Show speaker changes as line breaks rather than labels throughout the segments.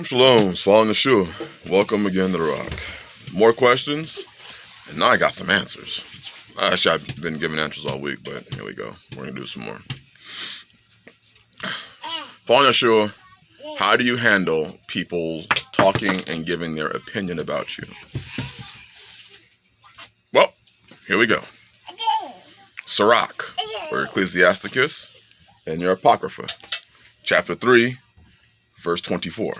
Shalom, following the shoe. Welcome again to the Rock. More questions, and now I got some answers. Actually, I've been giving answers all week, but here we go. We're going to do some more. Following the shoe, how do you handle people talking and giving their opinion about you? Well, here we go. Sirach, or Ecclesiasticus, and your Apocrypha. Chapter 3, verse 24.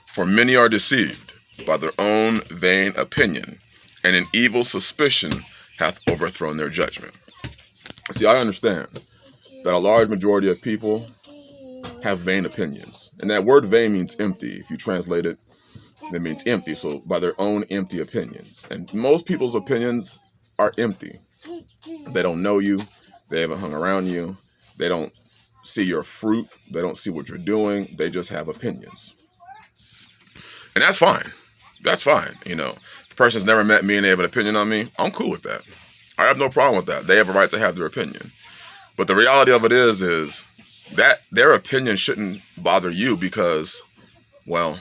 For many are deceived by their own vain opinion, and an evil suspicion hath overthrown their judgment. See, I understand that a large majority of people have vain opinions. And that word vain means empty. If you translate it, it means empty. So by their own empty opinions. And most people's opinions are empty. They don't know you. They haven't hung around you. They don't see your fruit. They don't see what you're doing. They just have opinions. And that's fine. That's fine. You know, the person's never met me and they have an opinion on me. I'm cool with that. I have no problem with that. They have a right to have their opinion. But the reality of it is that their opinion shouldn't bother you because, well,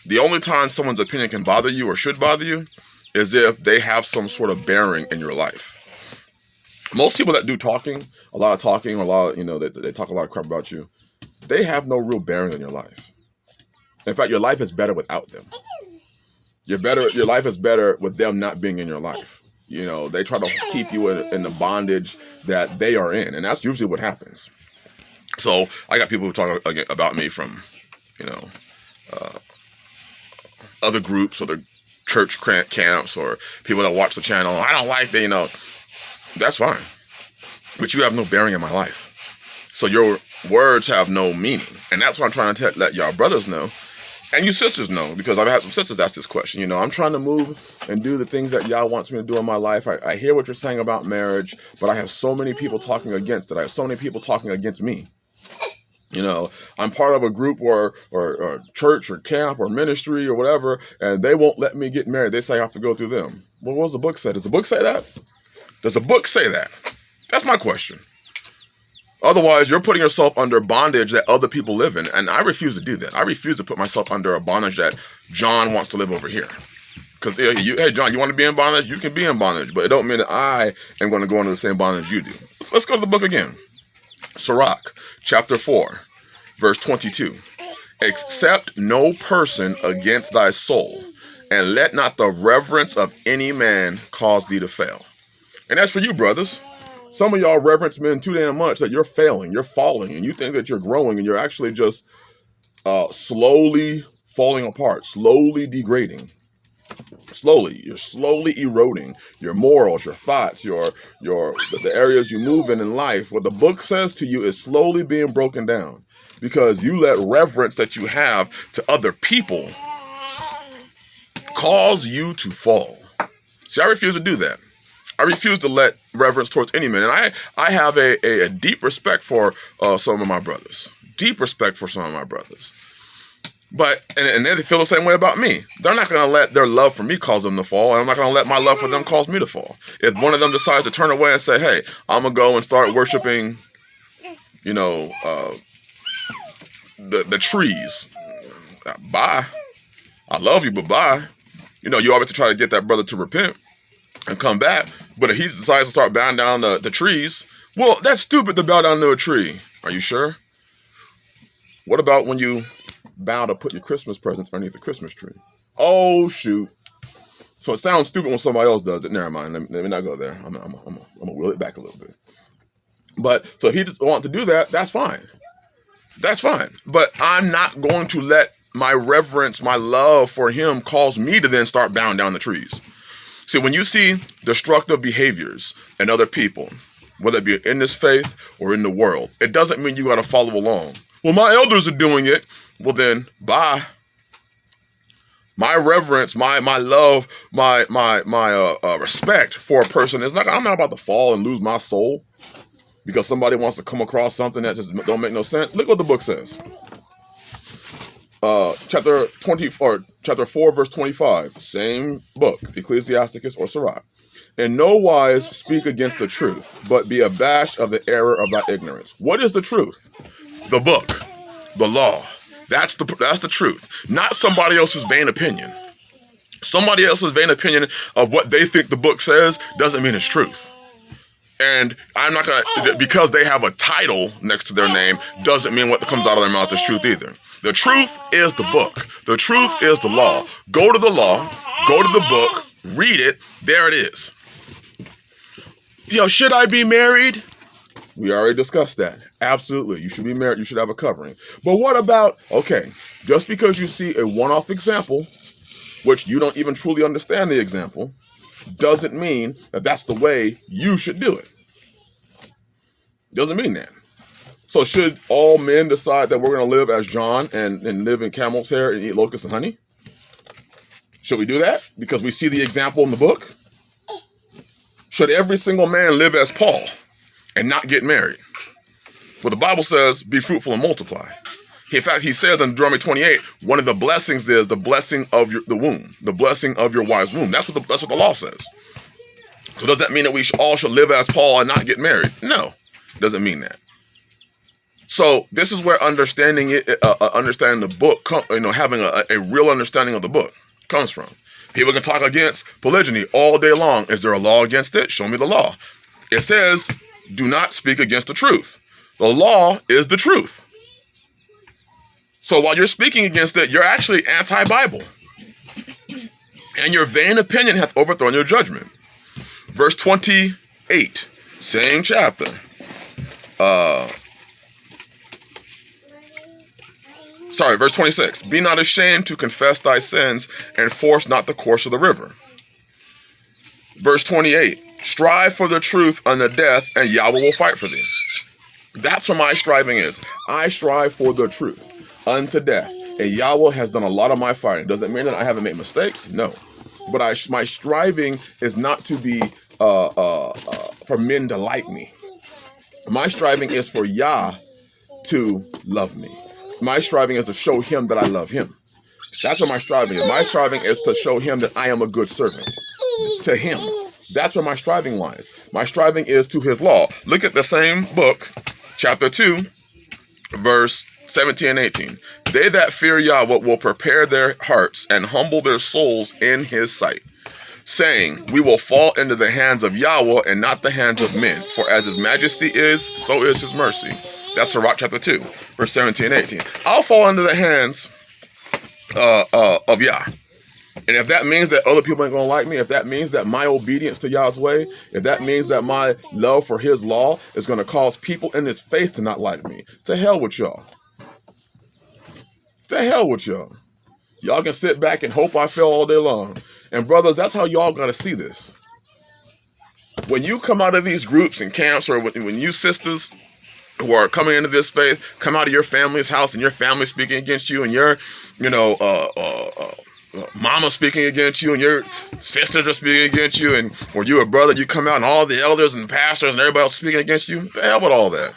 the only time someone's opinion can bother you or should bother you is if they have some sort of bearing in your life. Most people that do talking, a lot of talking, they talk a lot of crap about you, they have no real bearing in your life. In fact, your life is better without them. Your life is better with them not being in your life. You know, they try to keep you in the bondage that they are in, and that's usually what happens. So I got people who talk about me from, other groups or their church camps or people that watch the channel. I don't like that, that's fine. But you have no bearing in my life. So your words have no meaning. And that's what I'm trying to let y'all brothers know. And you sisters know, because I've had some sisters ask this question. I'm trying to move and do the things that Yah wants me to do in my life. I hear what you're saying about marriage, but I have so many people talking against it. I have so many people talking against me. I'm part of a group or church or camp or ministry or whatever, and they won't let me get married. They say I have to go through them. Well, what does the book say? Does the book say that? Does the book say that? That's my question. Otherwise, you're putting yourself under bondage that other people live in, and I refuse to do that. I refuse to put myself under a bondage that John wants to live over here. Because, hey, John, you want to be in bondage? You can be in bondage, but it don't mean that I am going to go into the same bondage you do. Let's go to the book again. Sirach, chapter 4, verse 22. Accept no person against thy soul, and let not the reverence of any man cause thee to fail. And that's for you, brothers. Some of y'all reverence men too damn much that you're failing, you're falling, and you think that you're growing, and you're actually just slowly falling apart, slowly degrading. Slowly, you're slowly eroding your morals, your thoughts, the areas you move in life. What the book says to you is slowly being broken down because you let reverence that you have to other people cause you to fall. See, I refuse to do that. I refuse to let reverence towards any man. And I have a deep respect for some of my brothers. Deep respect for some of my brothers. But, and they feel the same way about me. They're not going to let their love for me cause them to fall, and I'm not going to let my love for them cause me to fall. If one of them decides to turn away and say, hey, I'm going to go and start worshiping, the trees. Bye. I love you, but bye. You always try to get that brother to repent and come back. But if he decides to start bowing down the trees, well, that's stupid to bow down to a tree. Are you sure? What about when you bow to put your Christmas presents underneath the Christmas tree? Oh, shoot. So it sounds stupid when somebody else does it. Never mind. Let me not go there. I'm going to wheel it back a little bit. But so if he just wants to do that, that's fine. That's fine. But I'm not going to let my reverence, my love for him cause me to then start bowing down the trees. See, when you see destructive behaviors in other people, whether it be in this faith or in the world, it doesn't mean you got to follow along. Well, my elders are doing it. Well, then, bye. My reverence, my love, my respect for a person is not. I'm not about to fall and lose my soul because somebody wants to come across something that just don't make no sense. Look what the book says. Chapter 4, verse 25. Same book, Ecclesiasticus or Sirach. In no wise speak against the truth, but be abashed of the error of thy ignorance. What is the truth? The book, the law, That's the truth, not somebody else's vain opinion. Somebody else's vain opinion of what they think the book says doesn't mean it's truth. And I'm not going to, because they have a title next to their name, doesn't mean what comes out of their mouth is truth either. The truth is the book. The truth is the law. Go to the law, go to the book, read it, there it is. Should I be married? We already discussed that. Absolutely. You should be married. You should have a covering. But what about, okay, just because you see a one-off example, which you don't even truly understand the example, doesn't mean that that's the way you should do it. Doesn't mean that. So should all men decide that we're going to live as John and live in camel's hair and eat locusts and honey? Should we do that because we see the example in the book? Should every single man live as Paul and not get married? Well, the Bible says, be fruitful and multiply. In fact, he says in Deuteronomy 28, one of the blessings is the blessing of the womb, the blessing of your wife's womb. That's what the law says. So does that mean that we all should live as Paul and not get married? No, it doesn't mean that. So this is where understanding the book, having a real understanding of the book comes from. People can talk against polygyny all day long. Is there a law against it? Show me the law. It says, do not speak against the truth. The law is the truth. So while you're speaking against it, you're actually anti-Bible. And your vain opinion hath overthrown your judgment. Verse 28, same chapter. Verse 26. Be not ashamed to confess thy sins, and force not the course of the river. Verse 28. Strive for the truth unto death, and Yahweh will fight for thee. That's what my striving is. I strive for the truth unto death. And Yahweh has done a lot of my fighting. Does it mean that I haven't made mistakes? No. But my striving is not to be for men to like me. My striving is for Yah to love me. My striving is to show him that I love him. That's what my striving is. My striving is to show him that I am a good servant to him. That's where my striving lies. My striving is to his law. Look at the same book, chapter 2, verse 17 and 18. They that fear Yahweh will prepare their hearts and humble their souls in his sight, saying, we will fall into the hands of Yahweh and not the hands of men. For as his majesty is, so is his mercy. That's Sirach chapter 2, verse 17 and 18. I'll fall into the hands of Yah. And if that means that other people ain't going to like me, if that means that my obedience to Yah's way, if that means that my love for his law is going to cause people in his faith to not like me, to hell with y'all. To hell with y'all. Y'all can sit back and hope I fail all day long. And brothers, that's how y'all got to see this. When you come out of these groups and camps, or when you sisters who are coming into this faith come out of your family's house and your family speaking against you, and your, mama speaking against you, and your sisters are speaking against you, and or you a brother, you come out and all the elders and pastors and everybody else speaking against you, the hell with all that.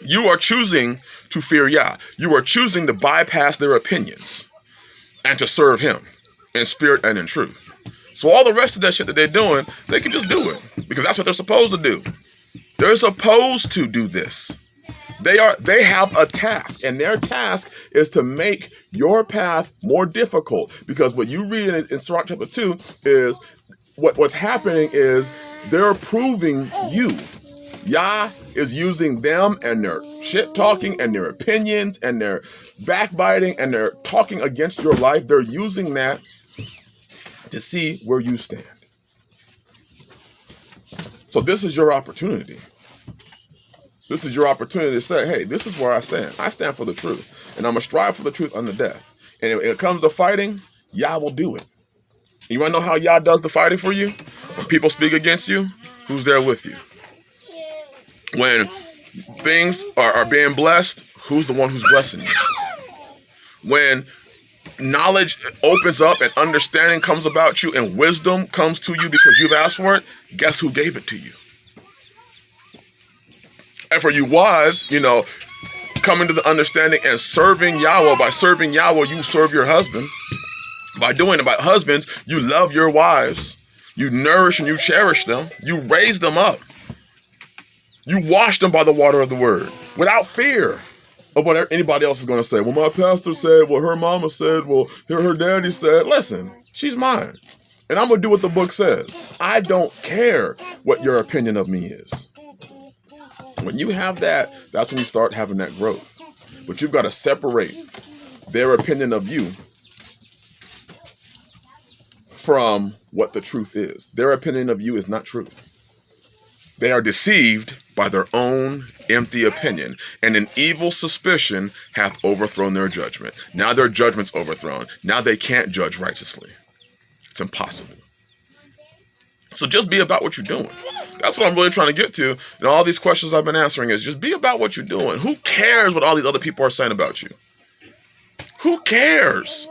You are choosing to fear Yah. You are choosing to bypass their opinions and to serve him in spirit and in truth. So all the rest of that shit that they're doing, they can just do it because that's what they're supposed to do. They're supposed to do this. They have a task, and their task is to make your path more difficult, because what you read in Sirach chapter 2 is what's happening is they're proving you. Yah is using them and their shit talking and their opinions and their backbiting and their talking against your life. They're using that to see where you stand. So this is your opportunity. This is your opportunity to say, hey, this is where I stand. I stand for the truth, and I'm going to strive for the truth unto death. And if it comes to fighting, Yah will do it. You want to know how Yah does the fighting for you? When people speak against you, who's there with you? When things are being blessed, who's the one who's blessing you? When knowledge opens up and understanding comes about you and wisdom comes to you because you've asked for it, guess who gave it to you? And for you wives, coming to the understanding and serving Yahweh. By serving Yahweh, you serve your husband. By doing it, by husbands, you love your wives. You nourish and you cherish them. You raise them up. You wash them by the water of the word without fear. of what anybody else is going to say. Well, my pastor said, well, her mama said, well, her daddy said. Listen, she's mine. And I'm going to do what the book says. I don't care what your opinion of me is. When you have that, that's when you start having that growth. But you've got to separate their opinion of you from what the truth is. Their opinion of you is not truth. They are deceived by their own empty opinion, and an evil suspicion hath overthrown their judgment. Now their judgment's overthrown. Now they can't judge righteously. It's impossible. So just be about what you're doing. That's what I'm really trying to get to. And all these questions I've been answering is just be about what you're doing. Who cares what all these other people are saying about you? Who cares?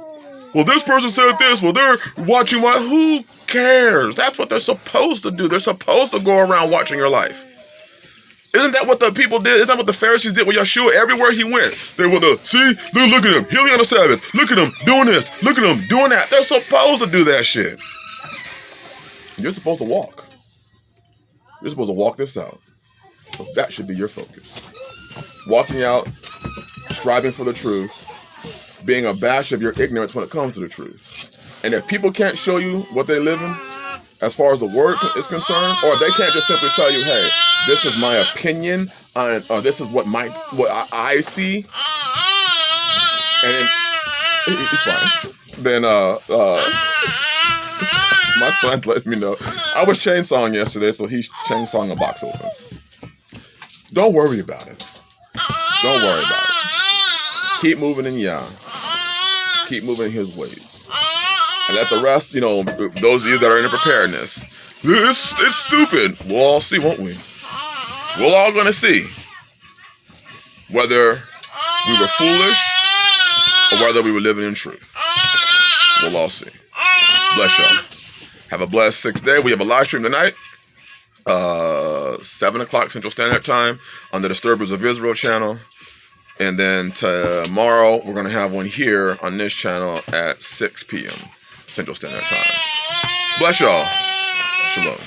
Well, this person said this. Well, they're watching my... Who cares? That's what they're supposed to do. They're supposed to go around watching your life. Isn't that what the people did? Isn't that what the Pharisees did with Yeshua? Everywhere he went, they went to, see, look at him, healing on the Sabbath. Look at him doing this. Look at him doing that. They're supposed to do that shit. You're supposed to walk. You're supposed to walk this out. So that should be your focus. Walking out, striving for the truth, being abashed of your ignorance when it comes to the truth. And if people can't show you what they live in, as far as the word is concerned, or they can't just simply tell you, hey, this is my opinion, or this is what I see, and it's fine. Then my son's letting me know. I was chainsawing yesterday, so he's chainsawing a box open. Don't worry about it. Don't worry about it. Keep moving in Yah. Keep moving in his ways. And let the rest, those of you that are in preparedness, it's stupid. We'll all see, won't we? We're all going to see whether we were foolish or whether we were living in truth. We'll all see. Bless y'all. Have a blessed 6th day. We have a live stream tonight, 7 o'clock Central Standard Time on the Disturbers of Israel channel. And then tomorrow, we're going to have one here on this channel at 6 p.m. Central Standard Time. Bless y'all. Shalom.